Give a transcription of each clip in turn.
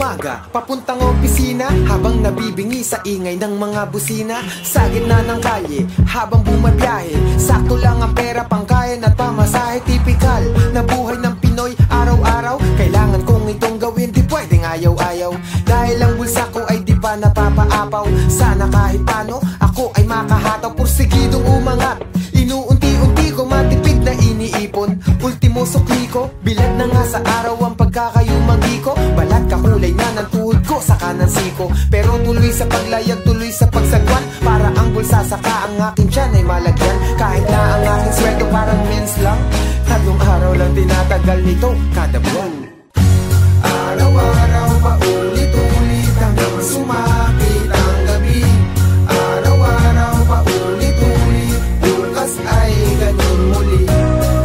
umaga, papuntang opisina, habang nabibingi sa ingay ng mga busina. Sa gitna ng kalye, habang bumabiyahe, sakto lang ang pera pangkain at pamasahe. Tipikal na buhay ng Pinoy araw-araw, kailangan kong itong gawin, di pwedeng ayaw-ayaw. Dahil ang bulsa ko ay di pa napapaapaw, sana kahit paano ako ay makahataw. Porsigidong umangat, inuunti-unti ko matipid na iniipon. Ultimo sukli ko, bilad na nga sa araw ang pagkakayumanggi ko. Balat kakulay na ng tuhod ko sa kanan siko, pero tuloy sa paglayag, tuloy sa pagsagwan. Para ang bulsa saka ang aking tiyan ay malagyan. Kahit na ang aking sweldo parang mens lang, 3 araw lang tinatagal nito kada buwan. Araw-araw paulit-ulit hanggang sumakit ang gabi. Araw-araw paulit-ulit, bukas ay ganun muli.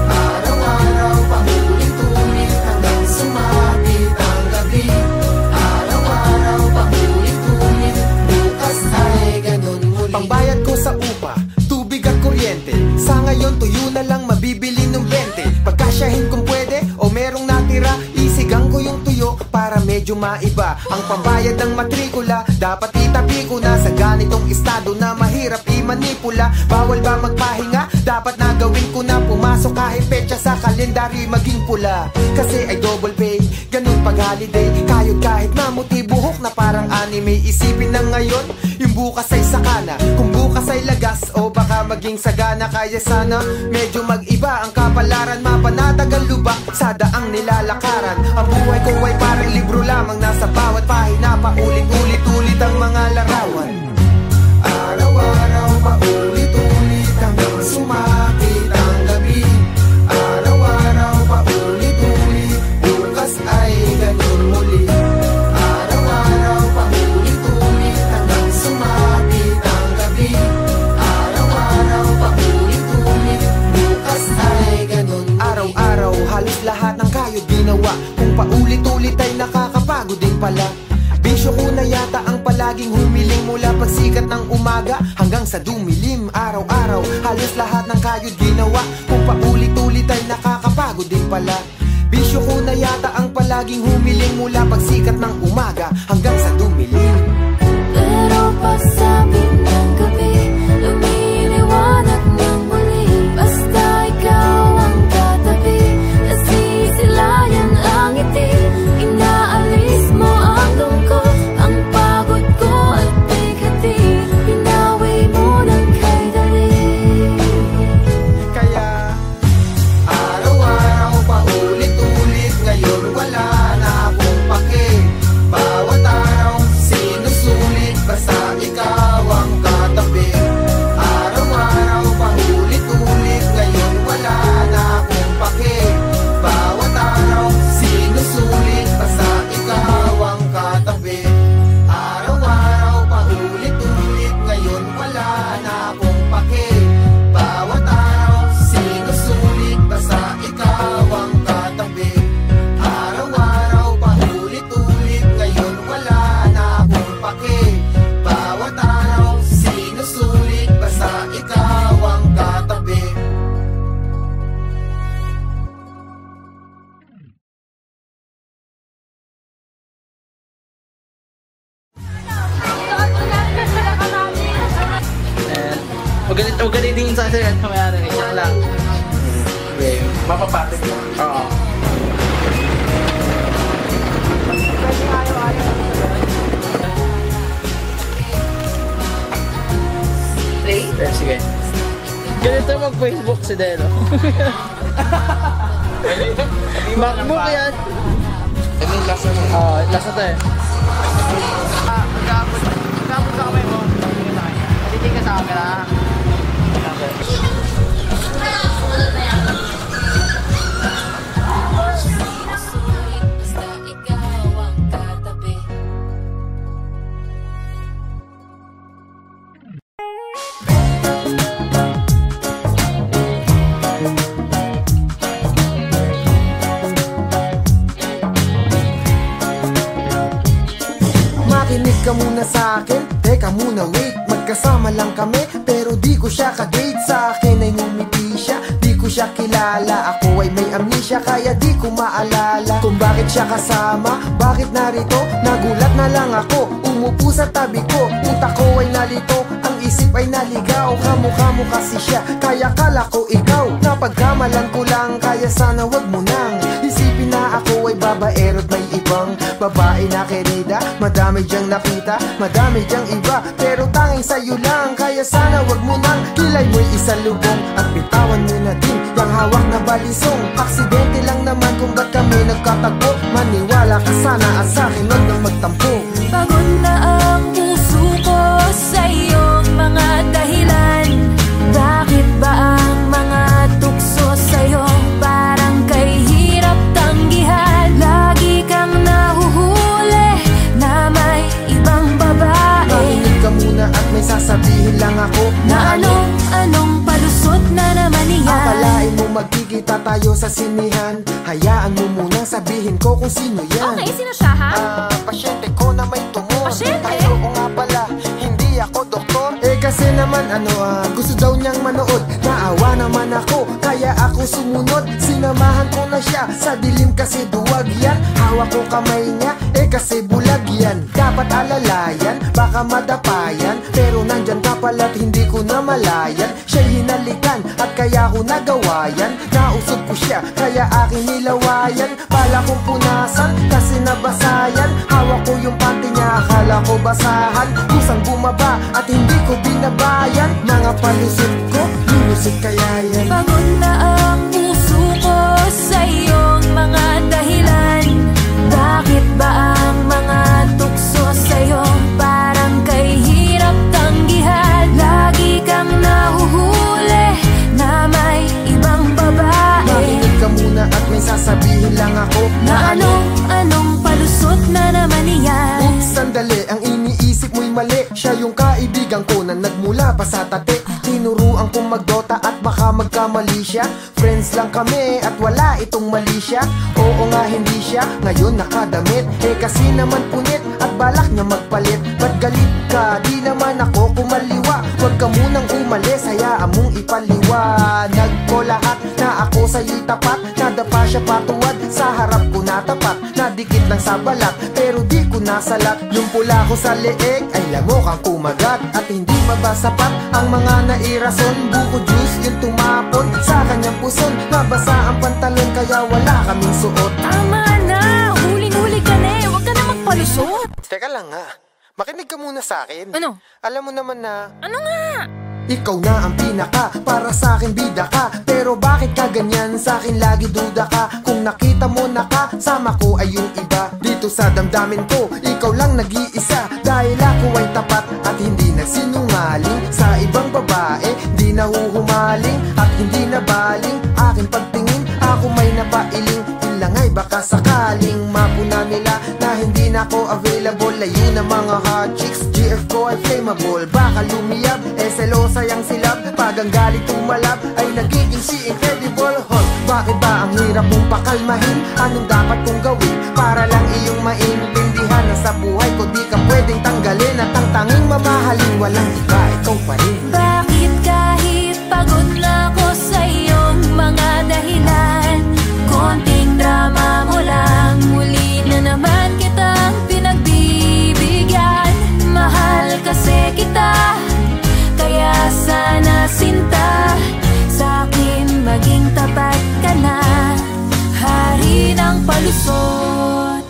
Araw-araw paulit-ulit hanggang sumakit ang gabi. Araw-araw paulit-ulit, bukas ay ganun muli. Pangbayad ko sa upa, tubig at kuryente, sa ngayon tuyo na lang mabibili ng 20. Pagkasyahin kung pwede o merong natira, isigang ko yung tuyo para medyo maiba. Ang pambayad ng matrikula, dapat itabi ko na sa ganitong estado na mahirap i-manipula. Bawal ba magpahinga? Dapat na gawin ko na. Pumasok kahit petsa sa kalendaryo maging pula, kasi ay double pay, ganun pag holiday. Kayod kahit mamuti buhok na parang anime. Isipin na ngayon, yung bukas ay sakana, kung bukas ay lagas o baka maging sagana. Kaya sana medyo mag-iba ang kapalaran, mapanatagal lubak sa daang nilalakaran. Ang buhay ko ay parang libro lamang, nasa bawat pahina paulit-ulit-ulit ang mga larawan. Araw-araw paulit-ulit hanggang sumakit ang gabi. Araw-araw paulit-ulit, bukas ay ganun muli. Araw-araw paulit-ulit hanggang sumakit ang gabi. Araw-araw paulit-ulit, bukas ay ganun muli. Araw-araw halos lahat ng kayod ginawa, kung paulit-ulit ay nakakapagod din pala. Bisyo ko na yata ang palaging humiling, mula pagsikat ng umaga hanggang sa dumilim. Araw-araw halos lahat ng kayod ginawa, kung paulit-ulit ay nakakapagod din pala. Bisyo ko na yata ang palaging humiling, mula pagsikat ng umaga hanggang sa dumilim. Pero pasabi ng gabi, lumiliwanag ng muli. Basta ikaw ang katabi, nasisilayan ang ngiti. Inaalis mo ang lungkot, ang pagod ko at bigati. Pinawi mo ng kay dali. Kaya araw-araw paulit-ulit, ngayon wala na akong pake. Bawat araw sinusulit, basta ikaw ang katabi. Araw-araw paulit-ulit, ngayon wala na akong pake. Bawat araw sinusulit, basta ikaw ang katabi. Araw-araw paulit-ulit, ngayon wala na akong pake. Bawat araw sinusulit, basta ikaw ang katabi. Araw-araw paulit-ulit, ngayon wala na akong pake. Bawat araw sinusulit, basta ikaw ang katabi. Magalitingin sa akin at kamaya rin. Yan lang. Okay. Mapapatik mo. Oo. Play? Sige. Ganito mag-Facebook si Delo. MacBook yan. Ano yung lasa mo? Oo, lasa to eh. Magkapot sa kamay mo. Natiting ka sa camera. Basta ikaw ang katabi. Makinig ka muna sa akin, teka muna wait. Magkasama lang kami pero di ko siya ka-date. Sa akin ay ngumiti siya, di ko siya siya kilala. Ako ay may amnesia kaya di ko maalala kung bakit siya kasama, bakit narito. Nagulat na lang ako, umupo sa tabi ko. Utak ko ay nalito, ang isip ay naligaw. Kamukha mo kasi siya, kaya kala ko ikaw. Napagkamalan ko lang, kaya sana wag mo nang isipin na ako ay babaero't may ibang babae na querida. Madami diyang nakita, madami diyang iba, pero tanging sa'yo lang. Kaya sana wag mo nang kilay mo'y isang lubong at bitawan mo na din yung hawak na balisong. Aksidente lang naman kung ba't kami nagkatagpo. Maniwala ka sana at sa'kin wag nang magtampo. Pagod na ang puso ko sa iyong mga dahilan. Bakit ba ang mga tukso sa'yo parang kay hirap tanggihan? Lagi kang nahuhuli na may ibang babae. Makinig ka muna at may sasabihin lang ako Na anong palusot na naman iyan. Akalain mo magkikita tayo sa sinihan. Hayaan mo munang sabihin ko kung sino yan. Okay, sino siya ha? Pasyente ko na may tumor. Pasyente? Ay, oo nga pala, hindi ako doktor. Kasi naman gusto daw niyang manood. Naawa naman ako, kaya ako sumunod. Sinamahan ko na siya, sa dilim kasi duwag yan. Hawak ko kamay niya, kasi bulag yan. Dapat alalayan, baka madapayan, pero nandyan ka pala't hindi ko na malayan. Siya'y hinalikan at kaya ko nagawa yan. Nausog ko siya, kaya aking nilawayan. Pala kong punasan, kasi nabasayan. Hawak ko yung panty niya, akala ko basahan. Kusang bumaba at hindi ko binabayan. Mga palusot ko, lulusot kaya yan. Pagod na ang puso ko sa iyong mga dahilan. Bakit ba ang mga tukso sa'yo parang kay hirap tanggihan? Lagi kang nahuhuli na may ibang babae. Makinig ka muna at may sasabihin lang ako Na anong palusot na naman iyan. Oops, sandali, ang iniisip mo'y mali. Siya yung kaibigan ko na nagmula pa sa tate. Tinuruan kong magdota at baka magkamali siya. Friends lang kami at wala itong mali siya. Oo nga hindi siya, ngayon nakadamit. Kasi naman punit at balak niya magpalit. Ba't galit ka? Di naman ako kumaliwa. Huwag ka munang umalis, hayaan mong ipaliwanag ko lahat na ako sa'yo'y tapat. Nadapa siya patuwad, sa harap ko natapat. Nadikit lang sa balat, pero di ko nasalat. Yung pula ko sa leeg ay lamok ang kumagat. At hindi mabasapat ang mga nairason. Buko juice yung tumapon sa kanyang puson. Nabasa ang pantalon kaya wala kaming suot. Tama na, huling-huli ka na eh. Huwag ka na magpalusot. Teka lang nga, makinig ka muna sa akin. Ano? Alam mo naman na Ano nga? ikaw na ang pinaka, para sa akin bida ka. Pero bakit ka ganyan, sa akin lagi duda ka. Kung nakita mo na kasama ko ay yung iba. Dito sa damdamin ko, ikaw lang nag-iisa. Dahil ako ay tapat at hindi nagsinungaling. Sa ibang babae, di nahuhumaling at hindi nabaling. Aking pagtingin, ako may napailing. Lang ay baka sakaling mapuna nila na hindi na ako available. Layo na mga hot chicks, GF ko ay flammable. Baka lumiyab, selosa yang silab. Pag ang galit tumalab, ay nagiging si incredible Hulk. Bakit ba ang hirap mong pakalmahin? Anong dapat kong gawin para lang iyong maintindihan na sa buhay ko di ka pwedeng tanggalin. At ang tanging mamahalin, walang iba, ikaw pa rin. Bakit kahit pagod na ako sa iyong mga dahilan, konting drama mo lang, muli na naman kitang pinagbibigyan. Mahal kasi kita, kaya sana sinta, sa akin maging tapat ka na, hari ng palusot.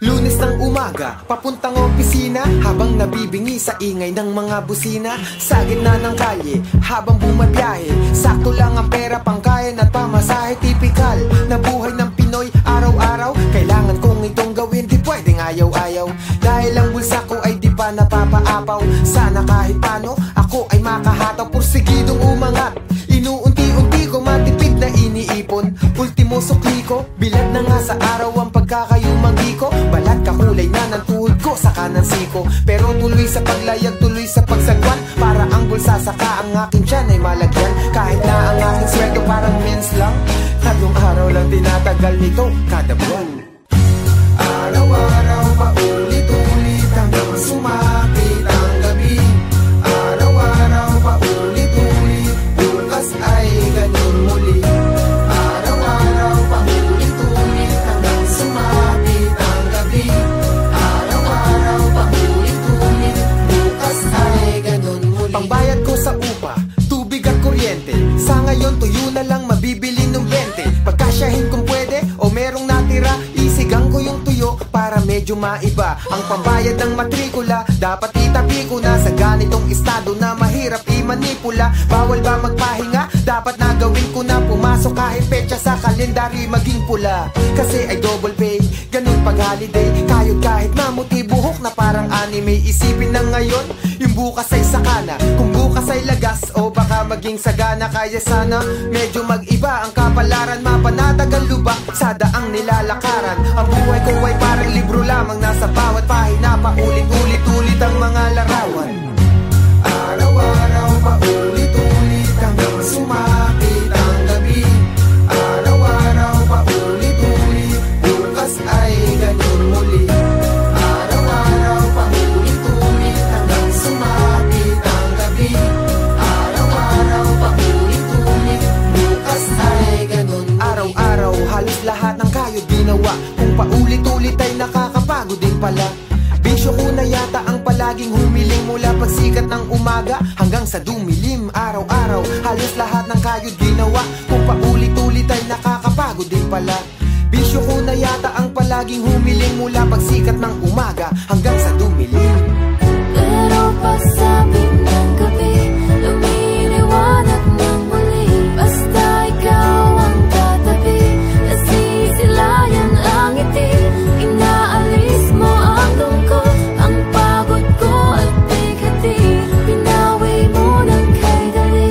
Lunes ng umaga, papuntang opisina. Habang nabibingi sa ingay ng mga busina. Sa gitna ng kalye, habang bumabiyahe. Sakto lang ang pera, pangkain at pamasahe. Tipikal na buhay ng Pinoy, araw-araw. Kailangan kong itong gawin, di pwedeng ayaw-ayaw. Dahil ang bulsa ko ay di pa napapaapaw. Sana kahit paano, ako ay makahataw. Porsigidong umangat, inuunti-unti ko matipid na iniipon. Ultimo sukli ko, bilad na nga sa araw ang pagkakayumanggi ko. Balat kakulay na ng tuhod ko saka ng siko. Pero tuloy sa paglayag, tuloy sa pagsagwan, para ang bulsa saka ang aking tiyan ay malagyan. Kahit na ang aking sweldo parang mens lang, 3 araw lang tinatagal nito kada buwan. Araw-araw paulit-ulit hanggang sumakit ang gabi. Araw-araw paulit-ulit, bukas ay ganun muli. Araw-araw paulit-ulit hanggang sumakit ang gabi. Araw-araw paulit-ulit, bukas ay ganun muli. Pangbayad ko sa upa, tubig at kuryente, sa ngayon tuyo na lang mabibili ng 20. Pagkasyahin kung pwede o merong natira, isigang ko yung tuyo para medyo maiba. Ang pambayad ng matrikula, dapat itabi ko na sa ganitong estado na mahirap i-manipula. Bawal ba magpahinga? Dapat na gawin ko na, pumasok kahit petsa sa kalendaryo maging pula. Kasi ay double pay, ganun pag holiday. Kayod kahit mamuti buhok na parang anime. Isipin na ngayon, yung bukas ay sakana. Kung bukas ay lagas o baka maging sagana. Kaya sana medyo mag-iba ang kapalaran, mapanatagal lubak sa daang nilalakaran. Ang buhay ko ay parang libro lamang, nasa bawat pahina paulit-ulit-ulit ang mga larawan. Araw-araw paulit-ulit hanggang sumakit ang gabi. Araw-araw paulit-ulit, bukas ay ganun muli. Araw-araw paulit-ulit hanggang sumakit ang gabi. Araw-araw paulit-ulit, bukas ay ganun muli. Araw-araw halos lahat ng kayod ginawa, kung paulit-ulit ay nakakapagod din pala. Bisyo ko na yata ang palaging humiling, mula pagsikat ng umaga hanggang sa dumilim. Araw-araw halos lahat ng kayod ginawa, kung paulit-ulit ay nakakapagod din pala. Bisyo ko na yata ang palaging humiling, mula pagsikat ng umaga hanggang sa dumilim. Pero pagsabi ng gabi, lumiliwanag ng muli. Basta ikaw ang katabi, nasisilayan ang ngiti. Inaalis mo ang lungkot, ang pagod ko at bigati. Pinawi mo ng kay dali.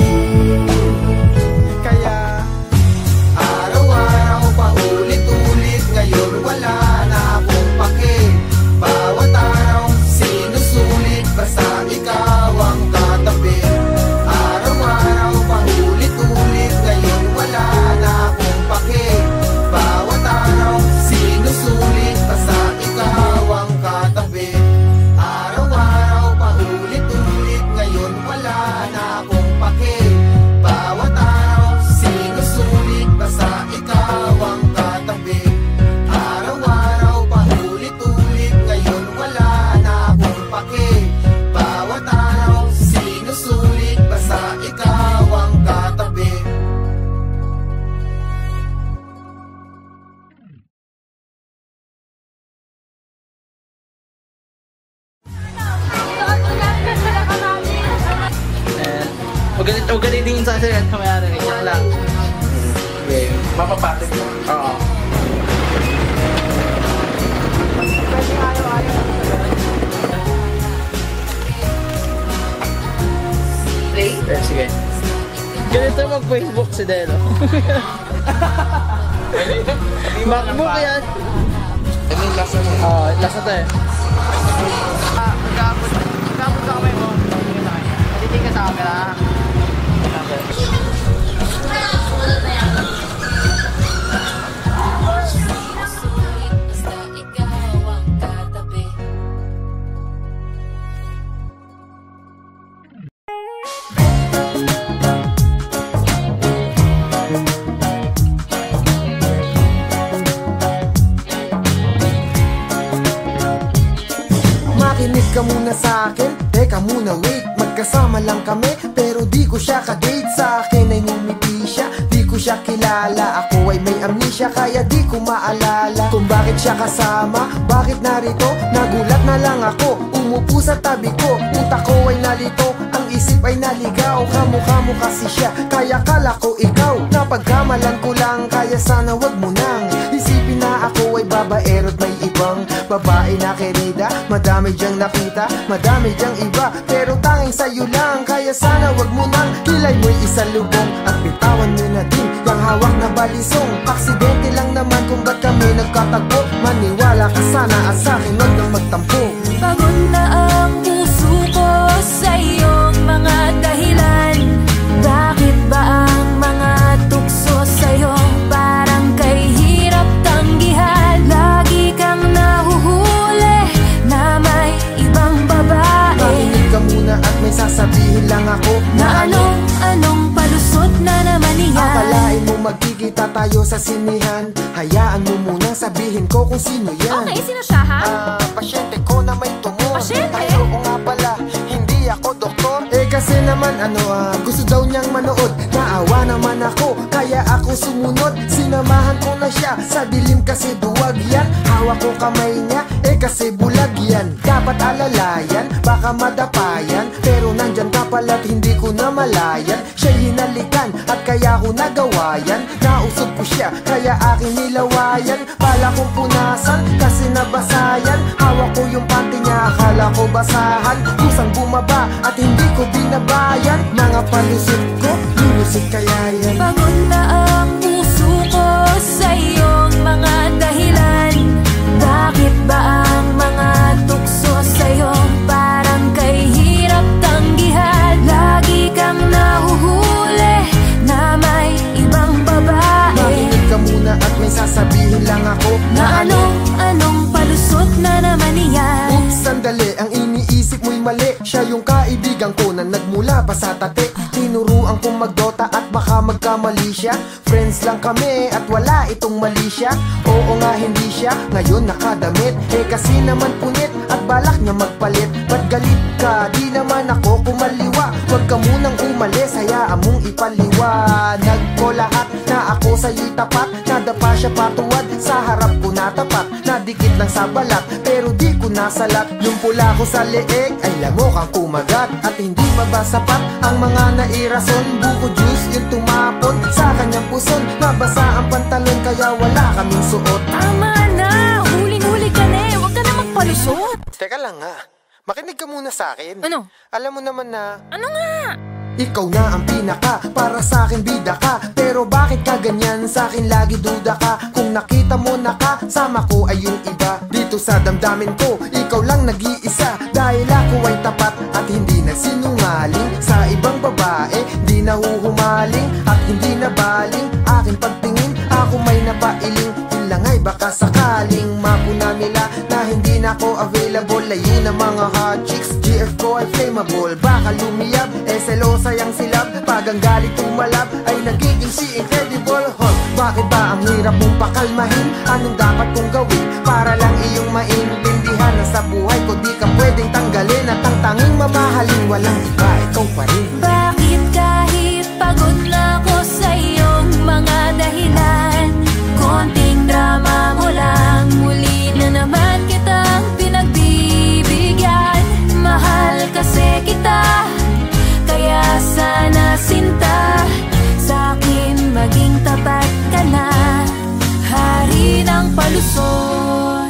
Kaya araw-araw paulit-ulit, ngayon wala na akong pake. Bawat araw sinusulit, basta ikaw ang katabi. Araw-araw paulit-ulit, ngayon wala na akong pake. Bawat araw sinusulit, basta ikaw ang katabi. Araw-araw paulit-ulit, ngayon wala na akong pake. Bawat araw sinusulit, basta ikaw ang katabi. Araw-araw paulit-ulit, ngayon wala na akong pake. Bawat araw sinusulit, basta ikaw ang katabi. Huwag ganito sa akin. Kamaya rin. Yan lang. Okay. Mapapatid mo. Oo. Play? Sige. Ganito mag-Facebook si Delo. MacBook yan. Ano yung lasa mo? Oo, lasa to eh. Magkapot sa kamay mo. Natitig ka sa camera. Basta ikaw ang katabi. Makinig ka muna sa akin, teka muna wait. Magkasama lang kami, pero di ko siya ka-date. Sa akin ay ngumiti siya, di ko siya kilala. Ako ay may amnesia, kaya di ko maalala kung bakit siya kasama, bakit narito. Nagulat na lang ako, umupo sa tabi ko. Utak ko ay nalito, ang isip ay naligaw. Kamukha mo kasi siya, kaya kala ko ikaw. Napagkamalan ko lang, kaya sana wag mo nang isipin na ako ay babaero't may ibang babae na kerida. Madami diyang nakita, madami diyang iba, pero tanging sa'yo lang. Kaya sana wag mo nang kilay mo'y isang lubong, at bitawan mo na din yung hawak na balisong. Aksidente lang naman kung ba't kami nagkatagpo. Maniwala ka sana at sa'kin wag nang magtampo. lang ako Na anong palusot na naman iyan. Akalain mo magkikita tayo sa sinihan. Hayaan mo munang sabihin ko kung sino yan. Okay, sino siya ha? Pasyente ko na may tumor. Pasyente? Ay, oo nga pala, hindi ako doktor. Kasi naman gusto daw niyang manood. Naawa naman ako, kaya ako sumunod. Sinamahan ko na siya, sa dilim kasi duwag yan. Hawak ko kamay niya, kasi bulag yan. Dapat alalayan, baka madapayan. Pero nandyan ka pala't hindi ko na malayan. Siya'y hinalikan, at kaya ko nagawa yan. Nausog ko siya, kaya aking nilawayan. Pala kong punasan, kasi nabasayan. Hawak ko yung panty niya, akala ko basahan. Kusang bumaba, at hindi ko binabayan. Mga palusot ko, lulusot kaya yan. Pagod na ang puso ko sa iyong mga dahilan. Bakit ba ang mga tukso sa'yo parang kay hirap tanggihan? Lagi kang nahuhuli na may ibang babae. Makinig ka muna at may sasabihin lang ako. Na anong palusot na naman iyan. Oops, sandali, ang iniisip mo'y mali. Siya yung kaibigan ko na nagmula pa sa tate. Tinuruan kong magdota at baka magkamali siya. Friends lang kami at wala itong mali siya. Oo nga hindi siya, ngayon nakadamit. Kasi naman punit at balak niya magpalit. Ba't galit ka? Di naman ako kumaliwa. Huwag ka munang umalis, hayaan mong ipaliwanag ko lahat. Na ako sa'yo'y tapat, nadapa siya patuwad. Sa harap ko natapat, nadikit lang sa balat. Pero di ko nasalat, yung pula ko sa leeg ay lamok ang kumagat. At hindi pa ba sapat ang mga nairason? Buko juice yung tumapon sa kanyang puson. Nabasa ang pantalon kaya wala kaming suot. Tama na, huling-huli ka na eh. Huwag ka na magpalusot. Teka lang nga, makinig ka muna sa akin. Ano? Alam mo naman na Ano nga? ikaw na ang pinaka, para sa akin bida ka. Pero bakit ka ganyan, sa akin lagi duda ka. Kung nakita mo na kasama ko ay yung iba. Dito sa damdamin ko, ikaw lang nag-iisa. Dahil ako ay tapat at hindi nagsinungaling. Sa ibang babae, di nahuhumaling. At hindi nabaling, aking pagtingin, ako may napailing. Lang ay baka sakaling mapuna nila na hindi na ako available. Layo na mga hot chicks, GF ko ay flammable. Baka lumiyab, selosa yung silab. Pag ang galit tumalab, ay nagiging si Incredible Hulk. Bakit ba ang hirap mong pakalmahin? Anong dapat kong gawin para lang iyong maintindihan na sa buhay ko di ka pwedeng tanggalin. At ang tanging mamahalin, walang iba, ikaw pa rin. Bakit kahit pagod na ako sa iyong mga dahilan, konting drama mo lang, muli na naman kitang pinagbibigyan. Mahal kasi kita, kaya sana sinta, sa akin maging tapat ka na, hari ng palusot.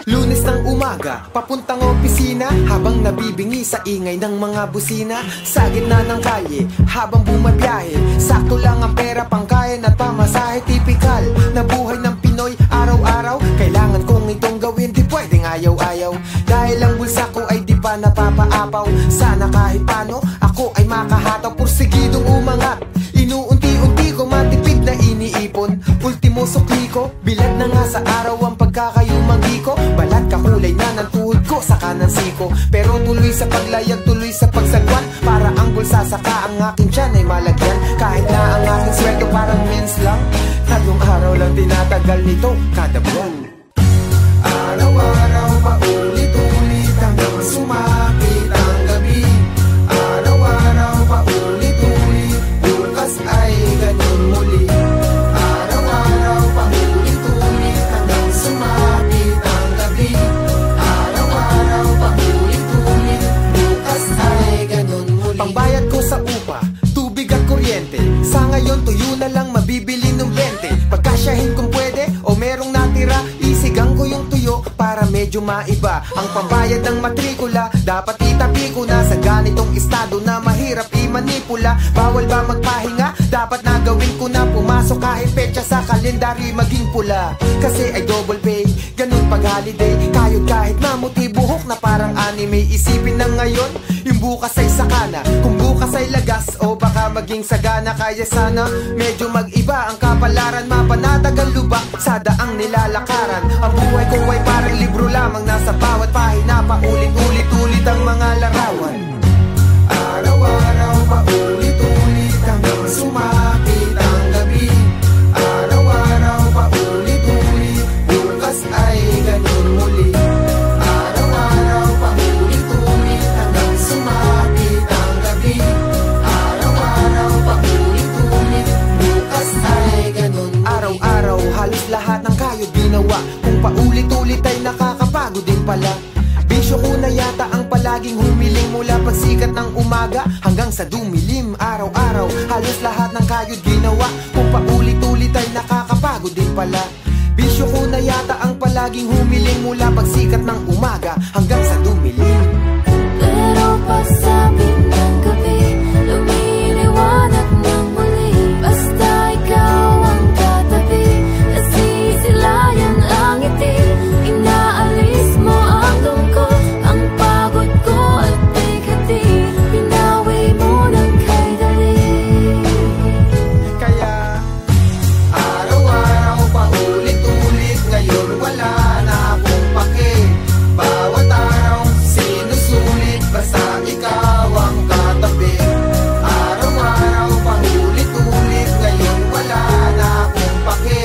Lunes ng umaga, papuntang opisina. Habang nabibingi sa ingay ng mga busina. Sa gitna ng kalye, habang bumabiyahe. Sakto lang ang pera, pangkain at pamasahe. Tipikal na buhay ng Pinoy, araw-araw. Kailangan kong itong gawin, di pwedeng ayaw-ayaw. Dahil ang bulsa ko ay di pa napapaapaw. Sana kahit paano, ako ay makahataw. Porsigidong umangat, inuunti-unti ko matipid na iniipon. Ultimo sukli ko, bilad na nga sa araw ang pagkakayumagi ko. Balat kakulay na ng tuhod ko sa kanang siko. Pero tuloy sa paglayag, tuloy sa pagsagwan. Para ang bulsa saka ang aking tiyan ay malagyan. Kahit na ang aking sweldo parang mens lang. Tatlong araw lang tinatagal nito kada buwan. Araw-araw paulit-ulit hanggang sumakit ang gabi. Araw-araw paulit-ulit, bukas ay ganun muli. Araw-araw paulit-ulit hanggang sumakit ang gabi. Araw-araw paulit-ulit, bukas ay ganun muli. Pangbayad ko sa upa, tubig at kuryente. Sa ngayon tuyo na lang mabibili ng 20. Pagkasyahin kung pwede o merong natira, isigang ko yung tuyo para medyo maiba. Ang pambayad ng matrikula, dapat itabi ko na sa ganitong estado na mahirap i-manipula. Bawal ba magpahinga? Dapat na gawin ko na. Pumasok kahit petsa sa kalendaryo maging pula. Kasi ay double pay, ganun pag holiday. Kayod kahit mamuti buhok na parang anime. Isipin na ngayon, yung bukas ay sakana. Kung bukas ay lagas o baka maging sagana. Kaya sana medyo mag-iba ang kapalaran. Mapanatagal lubak sa daang nilalakaran. Ang buhay ko ay parang libro lamang. Nasa bawat pahina paulit-ulit-ulit ang mga larawan. Araw-araw paulit-ulit hanggang sumakit ang gabi. Araw-araw paulit-ulit, bukas ay ganun muli. Araw-araw paulit-ulit hanggang sumakit ang gabi. Araw-araw paulit-ulit, bukas ay ganun muli. Araw-araw halos lahat ng kayod ginawa. Kung paulit-ulit ay nakakapagod din pala. Bisyo ko na yata ang palaging humiling mula pagsikat ng umaga hanggang sa dumilim. Araw-araw halos lahat ng kayod ginawa. Kung paulit-ulit ay nakakapagod din pala. Bisyo ko na yata ang palaging humiling mula pagsikat ng umaga hanggang sa dumilim. Pero pagsabi ng gabi, lumiliwanag ng muli. Basta ikaw ang katabi, nasisilayan ang ngiti. Inaalis mo ang lungkot, ang pagod ko at bigati. Pinawi mo ng kay dali. Kaya araw-araw paulit-ulit, ngayon wala na akong pake. Bawat araw sinusulit, basta ikaw ang katabi. Araw-araw paulit-ulit, ngayon wala na akong pake.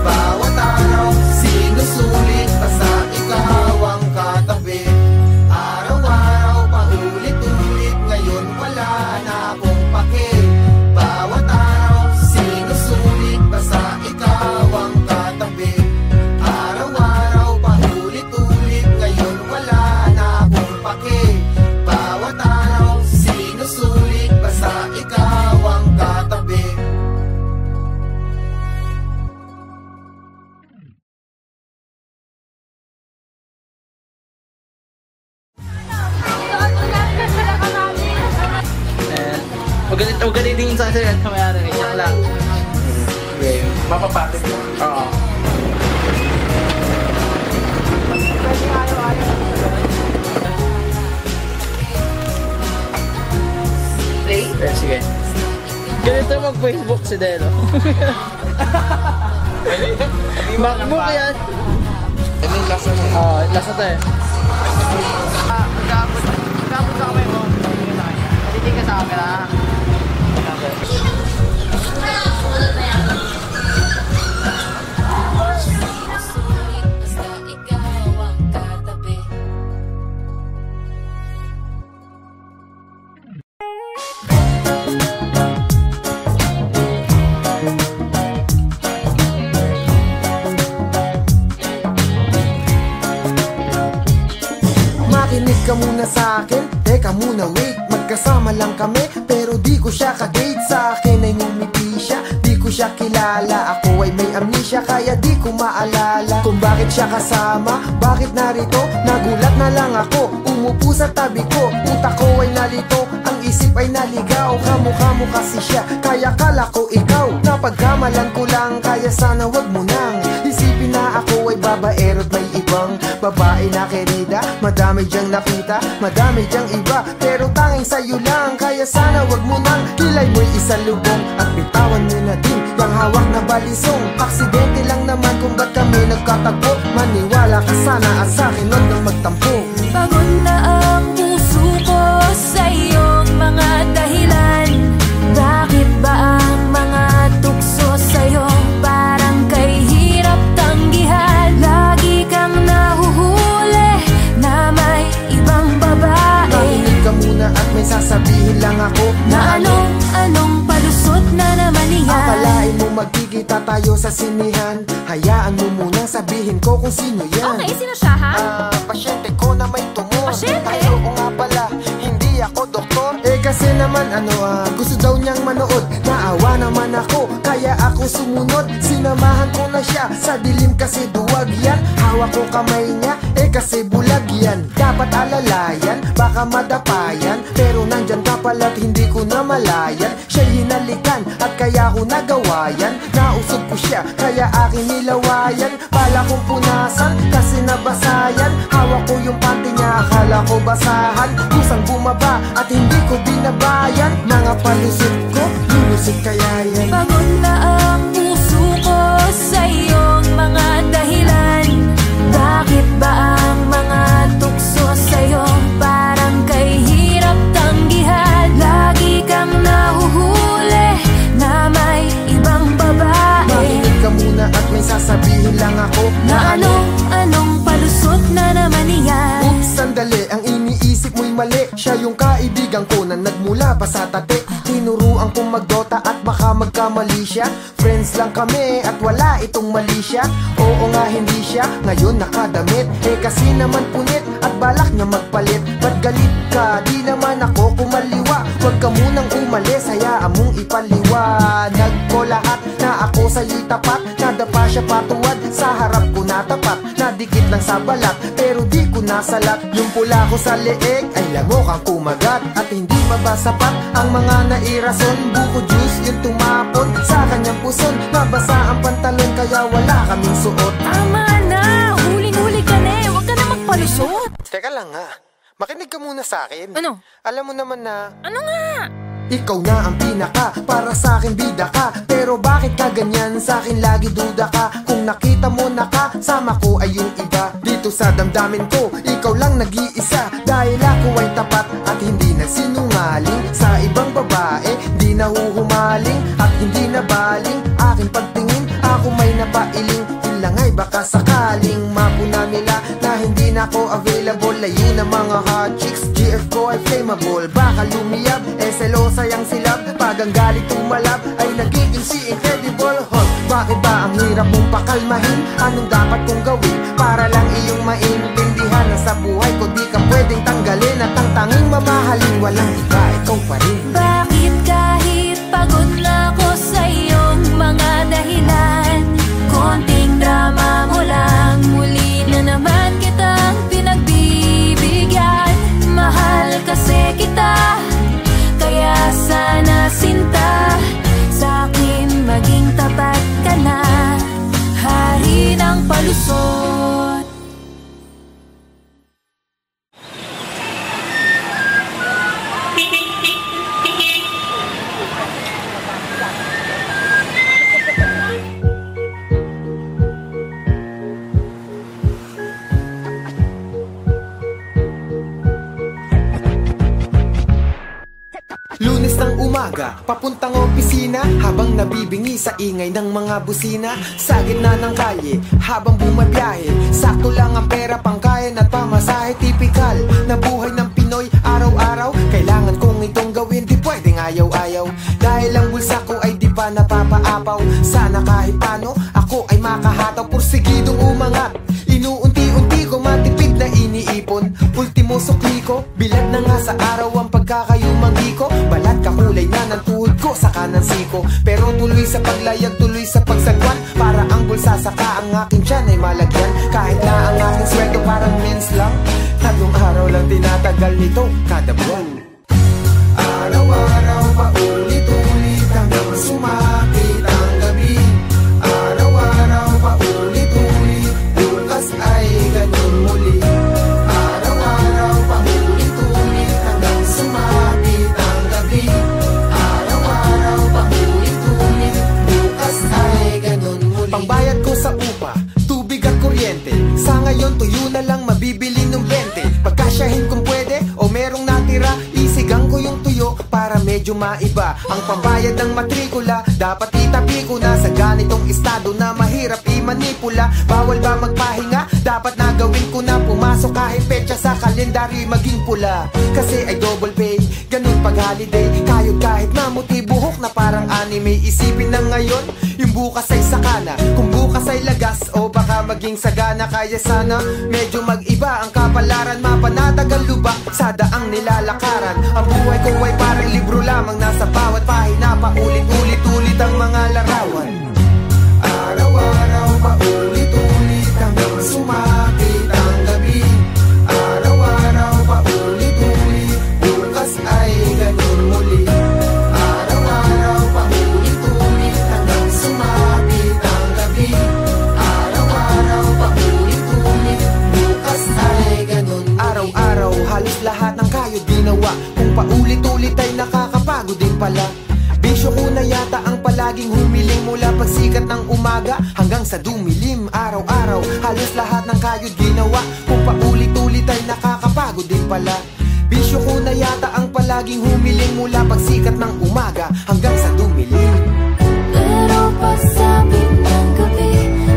Bawat araw sinusulit, basta ikaw ang katabi. Araw-araw paulit-ulit, ngayon wala na akong pake. Bawat araw sinusulit, basta ikaw ang katabi. Araw-araw paulit-ulit, ngayon wala na akong pake. Bawat araw sinusulit, basta ikaw ang katabi. Ugalitin yung sunset kamaya rin. Yan lang. Okay. Mapapatik mo. Oo. Play? Sige. Ganito mag-Facebook si Delo. MacBook yan. Ano yung lasa mo? Oo, lasa to eh. Magkapot sa kamay mo. Natiting ka sa camera. Basta ikaw ang katabi. Makinig ka muna sa akin, teka muna wait. Magkasama lang kami, pero di ko siya ka-date. Sa akin ay ngumiti siya, di ko siya kilala. Ako ay may amnesia, kaya di ko maalala kung bakit siya kasama, bakit narito. Nagulat na lang ako, umupo sa tabi ko. Utak ko ay nalito, ang isip ay naligaw. Kamukha mo kasi siya, kaya kala ko ikaw. Napagkamalan ko lang, kaya sana wag mo nang isipin na ako ay babaero't may ibang babae na querida. Madami diyang nakita, madami diyang iba, pero tanging sa'yo lang. Kaya sana wag mo nang kilay mo'y isang lubong at bitawan mo na din yung hawak na balisong. Aksidente lang naman kung ba't kami nagkatagpo. Maniwala ka sana at sa'kin wag nang magtampo. Pagod na ang puso ko sa iyong mga dahilan. Bakit ba ang mga tukso sa'yo parang kay hirap tanggihan? Lagi kang nahuhuli na may ibang babae. Makinig ka muna at may sasabihin lang ako Na anong palusot na naman iyan. Akalain mo magkikita tayo sa sinihan. Hayaan mo muna sabihin ko kung sino yan. Okay, sino siya ha? Pasyente ko na may tumor. Pasyente? Ay, oo nga pala, hindi ako doktor. Kasi naman gusto daw niyang manood. Naawa naman ako, kaya ako sumunod. Sinamahan ko na siya, sa dilim kasi duwag yan. Hawak ko kamay niya, kasi bulag yan. Dapat alalayan, baka madapayan, pero nandyan ka pala't hindi ko na malayan. Siya'y hinalikan at kaya ko nagawa yan. Nausog ko siya kaya aking nilawayan. Bala kong punasan kasi nabasayan. Hawak ko yung panty niya, akala ko basahan. Kusang bumaba at hindi ko binabayan. Mga palusot ko, lulusot kaya yan. Pagod na ang puso ko sa iyong mga dahilan. Bakit ba ang mga tukso sa'yo parang kay hirap tanggihan? Lagi kang nahuhuli na may ibang babae. Makinig ka muna at may sasabihin lang ako na anong palusot na naman iyan. Oops, sandali, ang iniisip mo'y mali. Siya yung kaibigan ko na nagmula pa sa tate. Tinuruan kong magdota at baka magkamali siya. Friends lang kami at wala itong mali siya. Oo nga hindi siya, ngayon nakadamit. Eh kasi naman punit at balak niya magpalit. Ba't galit ka? Di naman ako kumaliwa. Huwag ka munang umalis, hayaan mong ipaliwanag ko lahat na ako sa'yo'y tapat. Nadapa siya patuwad, sa harap ko natapat. Nadikit lang sa balat, pero di ko nasalat. Yung pula ko sa leeg ay lamok ang kumagat. At hindi mabasapat ang mga nairason. Buko juice yung tumapon sa kanyang puson. Nabasa ang pantalon kaya wala kaming suot. Tama na, huling-huli ka na eh. Huwag ka na magpalusot. Teka lang nga, makinig ka muna sa akin. Ano? Alam mo naman na Ano nga? ikaw na ang pinaka, para sa akin bida ka. Pero bakit ka ganyan, sa akin lagi duda ka. Kung nakita mo na kasama ko ay yung iba. Dito sa damdamin ko, ikaw lang nag-iisa. Dahil ako ay tapat at hindi nagsinungaling. Sa ibang babae, di nahuhumaling at hindi nabaling. Aking pagtingin, ako may napailing. Ilang ay baka sakaling mapuna nila na hindi na ako available. Layo na mga hot chicks, GF ko ay flammable. Baka lumiyab, selosa yang silab. Pag ang galit tumalab, ay nagiging si Incredible Hulk. Bakit ba ang hirap mong pakalmahin? Anong dapat kong gawin para lang iyong maintindihan na sa buhay ko di ka pwedeng tanggalin. At ang tanging mamahalin, walang iba, ikaw pa rin. Bakit kahit pagod na ako sa iyong mga dahilan, konting drama mo lang, muli na naman kitang pinagbibigyan. Mahal kasi kita, kaya sana sinta, sa'kin maging tapat ka na. Hari ng palusot. Lunes ng umaga, papuntang opisina, habang nabibingi sa ingay ng mga busina. Sa gitna ng kalye, habang bumabiyahe, sakto lang ang pera, pangkain at pamasahe. Tipikal na buhay ng Pinoy, araw-araw kailangan kong itong gawin, di pwedeng ayaw-ayaw. Dahil ang bulsa ko ay di pa napapaapaw. Sana kahit paano, ako ay makahataw. Porsigidong umangat, inuunti-unti ko matipid na iniipon. Ultimo sukli ko, bilad na nga sa araw ang pagkakayumanggi ko. Balat kakulay na ng tuhod ko sa kanan siko. Pero tuloy sa paglayag, tuloy sa pagsagwan. Para ang bulsa saka ang aking tiyan ay malagyan. Kahit na ang aking sweldo parang mens lang, 3 araw lang tinatagal nito kada buwan. Araw-araw paulit-ulit hanggang sumakit ang gabi. Araw-araw paulit-ulit, bukas ay ganun muli. Araw-araw paulit-ulit hanggang sumakit ang gabi. Araw-araw paulit-ulit, bukas ay ganun muli. Pangbayad ko sa upa, tubig at kuryente, sa ngayon tuyo na lang mabibili ng 20. Pagkasyahin kung pwede o merong natira, isigang ko yung tuyo para medyo maiba. Ang pambayad ng matrikula, dapat itabi ko na sa ganitong estado na mahirap imanipula. Bawal ba magpahinga? Dapat na gawin ko na. Pumasok kahit petsa sa kalendaryo maging pula. Kasi ay double pay, ganun pag holiday. Kayod kahit mamuti, buhok na parang anime. Isipin na ngayon, yung bukas ay sakana. Kung bukas ay lagas o baka maging sagana. Kaya sana medyo mag-iba ang kapalaran. Mapanatagal lubak sa daang nilalakaran. Ang buhay ko ay parang libro lamang, nasa bawat pahina paulit-ulit-ulit ang mga larawan. Araw-araw paulit-ulit hanggang sumakit ang gabi. paulit-ulit ay nakakapagod din pala. Bisyo ko na yata ang palaging humiling mula pagsikat ng umaga hanggang sa dumilim. Araw-araw, halos lahat ng kayod ginawa. Kung paulit-ulit ay nakakapagod din pala. Bisyo ko na yata ang palaging humiling mula pagsikat ng umaga hanggang sa dumilim. Pero pasabi ng gabi,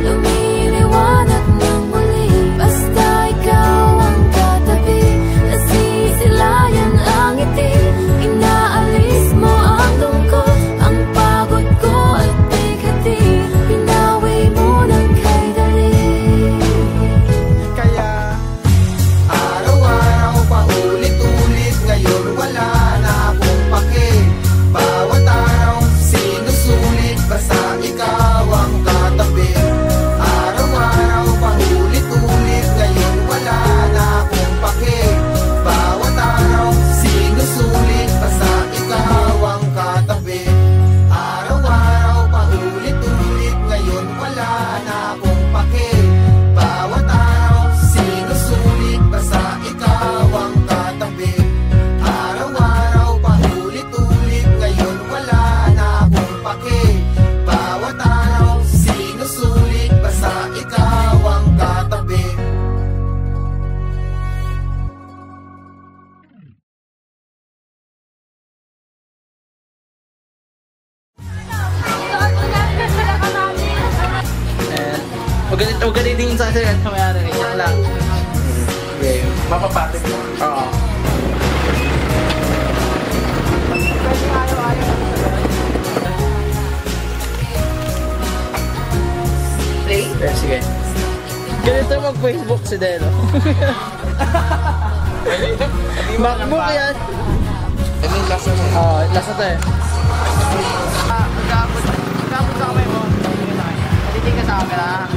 lumiliwanag ng muli. Basta ikaw ang katabi, nasisilayan ang ngiti. Inaalis mo ang lungkot, ang pagod ko at bigati. Pinawi mo ng kay dali. Kaya araw-araw paulit-ulit, ngayon wala na akong pake. Bawat araw sinusulit, basta ikaw ang katabi. Araw-araw paulit-ulit, ngayon wala na akong pake. Bawat araw sinusulit, basta ikaw ang katabi. Araw-araw paulit-ulit, ngayon wala na akong pake. Bawat araw sinusulit, basta ikaw ang katabi. Araw-araw paulit-ulit, ngayon wala na akong pake. Bawat araw sinusulit, basta ikaw ang katabi. Huwag ganito yung sasalat ka mayroon. Joke lang. Okay. Mapapatik mo. Oo. Play? Sige. Ganito mag-Facebook si Delo. Macbook yan. Ano yung lasa mo? Oo, last na to eh. Magkabot sa kamay mo. Matitig ka sa camera.